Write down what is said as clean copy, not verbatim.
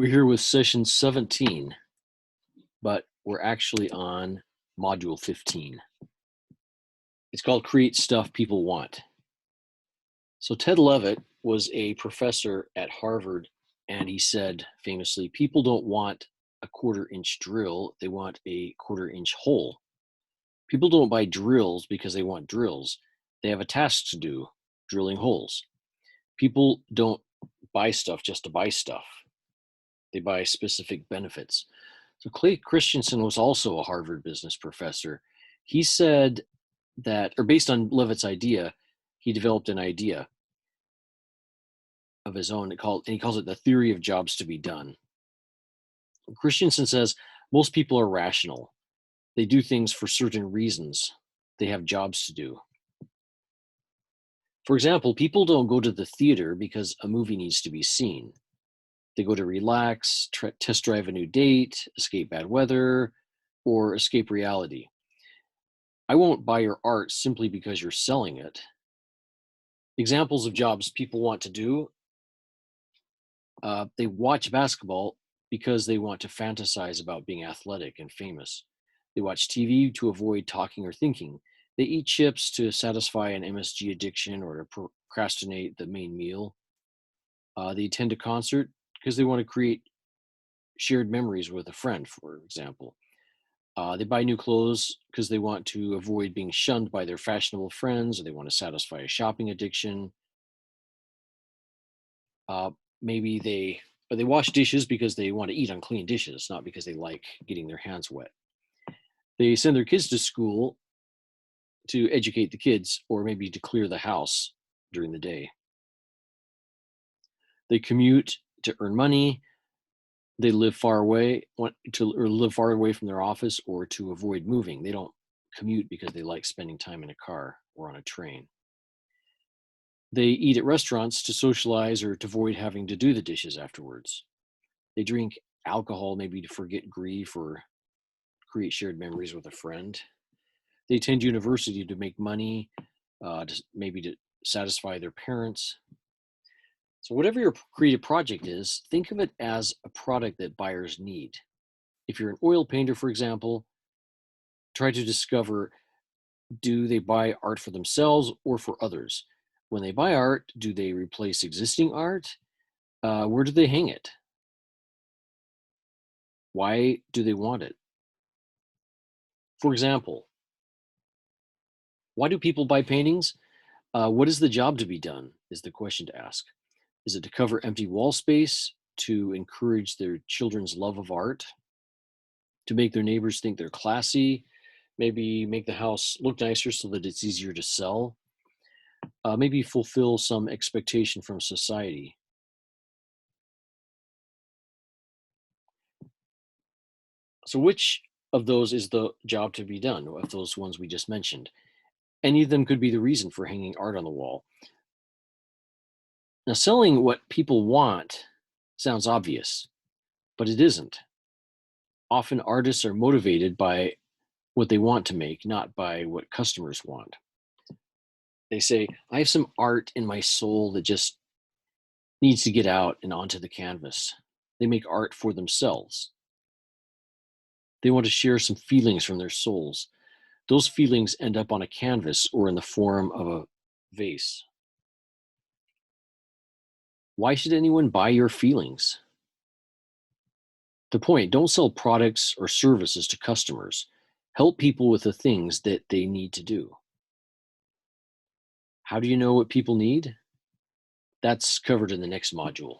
We're here with session 17, but we're actually on module 15. It's called Create Stuff People Want. So Ted Levitt was a professor at Harvard, and he said famously, people don't want a quarter-inch drill, they want a quarter-inch hole. People don't buy drills because they want drills. They have a task to do, drilling holes. People don't buy stuff just to buy stuff. They buy specific benefits. So Clay Christensen was also a Harvard business professor. He said that, or based on Levitt's idea, he developed an idea of his own, and he calls it the theory of jobs to be done. Christensen says most people are rational. They do things for certain reasons. They have jobs to do. For example, people don't go to the theater because a movie needs to be seen. They go to relax, test drive a new date, escape bad weather, or escape reality. I won't buy your art simply because you're selling it. Examples of jobs people want to do. They watch basketball because they want to fantasize about being athletic and famous. They watch TV to avoid talking or thinking. They eat chips to satisfy an MSG addiction or to procrastinate the main meal. They attend a concert because they want to create shared memories with a friend, for example. They buy new clothes because they want to avoid being shunned by their fashionable friends, or they want to satisfy a shopping addiction. Maybe they wash dishes because they want to eat on clean dishes, not because they like getting their hands wet. They send their kids to school to educate the kids, or maybe to clear the house during the day. They commute to earn money. They live far away, live far away from their office, or to avoid moving. They don't commute because they like spending time in a car or on a train. They eat at restaurants to socialize or to avoid having to do the dishes afterwards. They drink alcohol maybe to forget grief or create shared memories with a friend. They attend university to make money, maybe to satisfy their parents. So whatever your creative project is, think of it as a product that buyers need. If you're an oil painter, for example, try to discover, do they buy art for themselves or for others? When they buy art, do they replace existing art? Where do they hang it? Why do they want it? For example, why do people buy paintings? What is the job to be done is the question to ask. Is it to cover empty wall space, to encourage their children's love of art, to make their neighbors think they're classy, maybe make the house look nicer so that it's easier to sell, maybe fulfill some expectation from society? So which of those is the job to be done, of those ones we just mentioned? Any of them could be the reason for hanging art on the wall. Now, selling what people want sounds obvious, but it isn't. Often artists are motivated by what they want to make, not by what customers want. They say, I have some art in my soul that just needs to get out and onto the canvas. They make art for themselves. They want to share some feelings from their souls. Those feelings end up on a canvas or in the form of a vase. Why should anyone buy your feelings? The point, don't sell products or services to customers. Help people with the things that they need to do. How do you know what people need? That's covered in the next module.